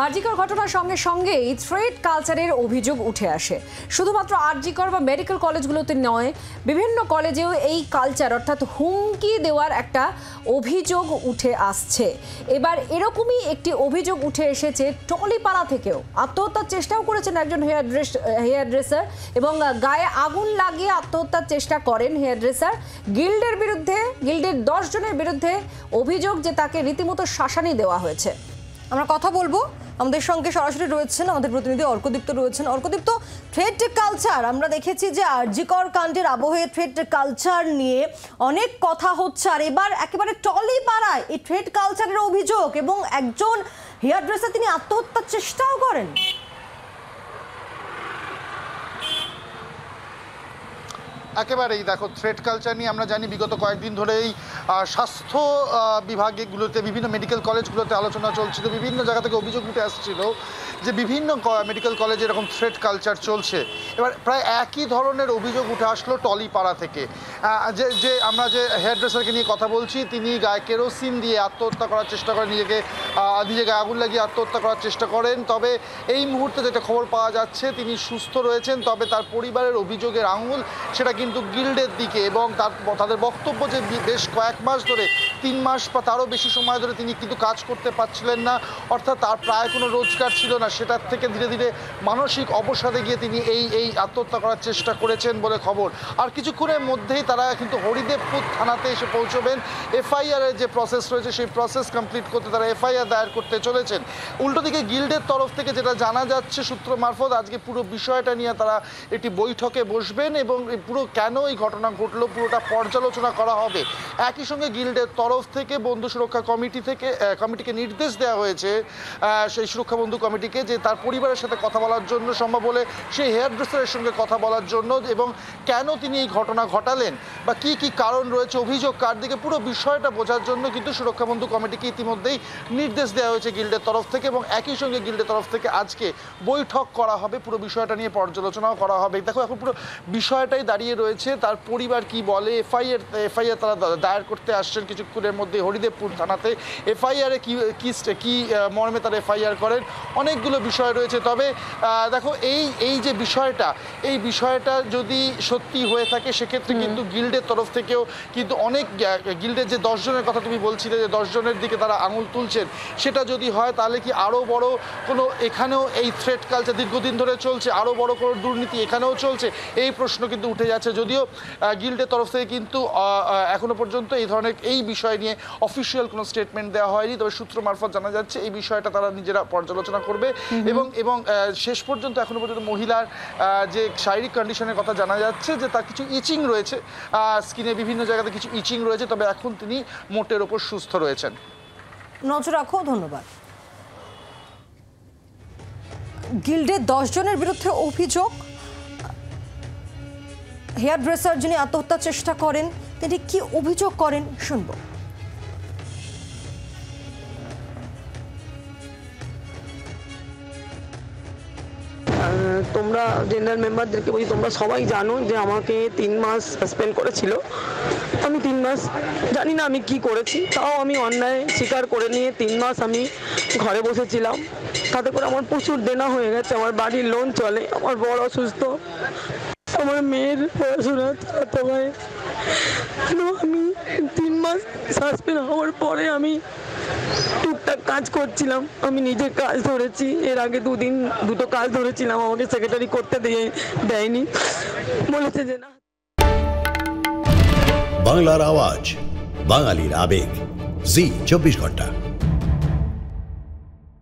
আরজিকর ঘটনার সঙ্গে সঙ্গেই থ্রেট কালচারের অভিযোগ উঠে আসে। শুধুমাত্র আরজিকর বা মেডিকেল কলেজগুলোতে নয়, বিভিন্ন কলেজেও এই কালচার অর্থাৎ হুমকি দেওয়ার একটা অভিযোগ উঠে আসছে। এবার এরকমই একটি অভিযোগ উঠে এসেছে টলিপাড়া থেকেও। আত্মহত্যার চেষ্টাও করেছেন একজন হেয়ার ড্রেসার এবং গায়ে আগুন লাগিয়ে আত্মহত্যার চেষ্টা করেন হেয়ার ড্রেসার। গিল্ডের 10 জনের বিরুদ্ধে অভিযোগ যে তাকে রীতিমতো শাসানি দেওয়া হয়েছে। আমরা কথা বলবো, আমাদের সঙ্গে সরাসরি রয়েছেন আমাদের প্রতিনিধি অর্কদীপ্ত রয়েছেন। অর্কদীপ্ত, থ্রেট কালচার আমরা দেখেছি যে আরজিকর কাণ্ডের আবহে থ্রেট কালচার নিয়ে অনেক কথা হচ্ছে, আর এবার একেবারে টলিপাড়ায় এই থ্রেট কালচারের অভিযোগ এবং একজন হেয়ার ড্রেসার তিনি আত্মহত্যার চেষ্টাও করেন। একেবারেই দেখো, থ্রেট কালচার নিয়ে আমরা জানি বিগত কয়েকদিন ধরেই স্বাস্থ্য বিভাগগুলোতে, বিভিন্ন মেডিকেল কলেজগুলোতে আলোচনা চলছিল। বিভিন্ন জায়গা থেকে অভিযোগ উঠে আসছিল যে বিভিন্ন মেডিকেল কলেজে এরকম থ্রেট কালচার চলছে। এবার প্রায় একই ধরনের অভিযোগ উঠে আসলো টলিপাড়া থেকে। যে আমরা যে হেয়ার ড্রেসারকে নিয়ে কথা বলছি, তিনি গায়ে কেরোসিন দিয়ে আত্মহত্যা করার চেষ্টা করেন, নিজে গায়ে আগুন লাগিয়ে আত্মহত্যা করার চেষ্টা করেন। তবে এই মুহূর্তে যেটা খবর পাওয়া যাচ্ছে, তিনি সুস্থ রয়েছেন। তবে তার পরিবারের অভিযোগের আঙুল সেটা কিন্তু গিল্ডের দিকে, এবং তাদের বক্তব্য যে বেশ কয়েক মাস ধরে, 3 মাস বা তারও বেশি সময় ধরে তিনি কিন্তু কাজ করতে পারছিলেন না, অর্থাৎ তার প্রায় কোনো রোজগার ছিল না। সেটার থেকে ধীরে ধীরে মানসিক অবসাদে গিয়ে তিনি এই আত্মহত্যা করার চেষ্টা করেছেন বলে খবর। আর কিছুক্ষণের মধ্যেই তারা কিন্তু হরিদেবপুর থানাতে এসে পৌঁছবেন। এফআইআরের যে প্রসেস রয়েছে সেই প্রসেস কমপ্লিট করতে তারা এফআইআর দায়ের করতে চলেছেন। উল্টো দিকে গিল্ডের তরফ থেকে যেটা জানা যাচ্ছে সূত্র মারফত, আজকে পুরো বিষয়টা নিয়ে তারা একটি বৈঠকে বসবেন এবং পুরো কেন এই ঘটনা ঘটলো পুরোটা পর্যালোচনা করা হবে। একই সঙ্গে গিল্ডের তরফ থেকে বন্ধু সুরক্ষা কমিটিকে নির্দেশ দেওয়া হয়েছে, সেই সুরক্ষা বন্ধু কমিটিকে, যে তার পরিবারের সাথে কথা বলার জন্য, সম্ভব হলে সেই হেয়ার ড্রেসারের সঙ্গে কথা বলার জন্য, এবং কেন তিনি এই ঘটনা ঘটালেন বা কি কি কারণ রয়েছে, অভিযোগ কার দিকে, পুরো বিষয়টা বোঝার জন্য কিন্তু সুরক্ষা বন্ধু কমিটিকে ইতিমধ্যেই নির্দেশ দেওয়া হয়েছে গিল্ডের তরফ থেকে। এবং একই সঙ্গে গিল্ডের তরফ থেকে আজকে বৈঠক করা হবে, পুরো বিষয়টা নিয়ে পর্যালোচনাও করা হবে। দেখো, এখন পুরো বিষয়টাই দাঁড়িয়ে রয়েছে তার পরিবার কি বলে। এফআইআর তারা দায়ের করতে আসছেন কিছুক্ষণের মধ্যে হরিদেবপুর থানাতে। এফআইআরে কি মর্মে তারা এফআইআর করেন, অনেকগুলো বিষয় রয়েছে। তবে দেখো, এই যে এই বিষয়টা যদি সত্যি হয়ে থাকে, সেক্ষেত্রে কিন্তু গিল্ডের তরফ থেকেও কিন্তু অনেক, গিল্ডের যে 10 জনের কথা তুমি বলছিলে, যে 10 জনের দিকে তারা আঙুল তুলছেন, সেটা যদি হয় তাহলে কি আরও বড় কোনো, এখানেও এই থ্রেট কালচার দীর্ঘদিন ধরে চলছে, আরও বড় কোনো দুর্নীতি এখানেও চলছে, এই প্রশ্ন কিন্তু উঠে যাচ্ছে। যদিও গিল্ডের তরফ থেকে কিন্তু এখনো পর্যন্ত এই ধরনের এই বিষয় নিয়ে অফিসিয়াল কোনো স্টেটমেন্ট দেওয়া হয়নি। তবে সূত্র মারফত জানা যাচ্ছে এই বিষয়টা তারা নিজেরা পর্যালোচনা করবে। এবং শেষ পর্যন্ত এখনো পর্যন্ত মহিলার যে শারীরিক কন্ডিশনের কথা জানা যাচ্ছে, যে তার কিছু ইচিং রয়েছে, স্কিনে বিভিন্ন জায়গাতে কিছু ইচিং রয়েছে। তবে এখন তিনি মোটের ওপর সুস্থ রয়েছেন। নজর রাখো, ধন্যবাদ। গিল্ডের 10 জনের বিরুদ্ধে অভিযোগ, হেয়ার ড্রেসার যিনি আত্মহত্যার চেষ্টা করেন তিনি কি অভিযোগ করেন শুনবো। তোমরা জেনারেল মেম্বারদেরকে বলি, তোমরা সবাই জানো যে আমাকে 3 মাস সাসপেন্ড করেছিল। আমি 3 মাস জানি না আমি কি করেছি, তাও আমি অন্যায় স্বীকার করে নিয়ে 3 মাস আমি ঘরে বসেছিলাম। তাতে করে আমার প্রচুর দেনা হয়ে গেছে, আমার বাড়ির লোন চলে, আমার বড় অসুস্থ, আমার মেয়ের পড়াশোনা চালাতে হয়। আমি 3 মাস সাসপেন্ড হওয়ার পরে আমি টুকটাক কাজ করছিলাম, আমি নিজে কাজ ধরেছি। এর আগে 2 দিন 2টো কাজ ধরেছিলাম, আমাকে সেক্রেটারি করতে দেয়নি, বলেছে যে না। বাংলার আওয়াজ, বাঙালির আবেগ, জি 24 ঘন্টা।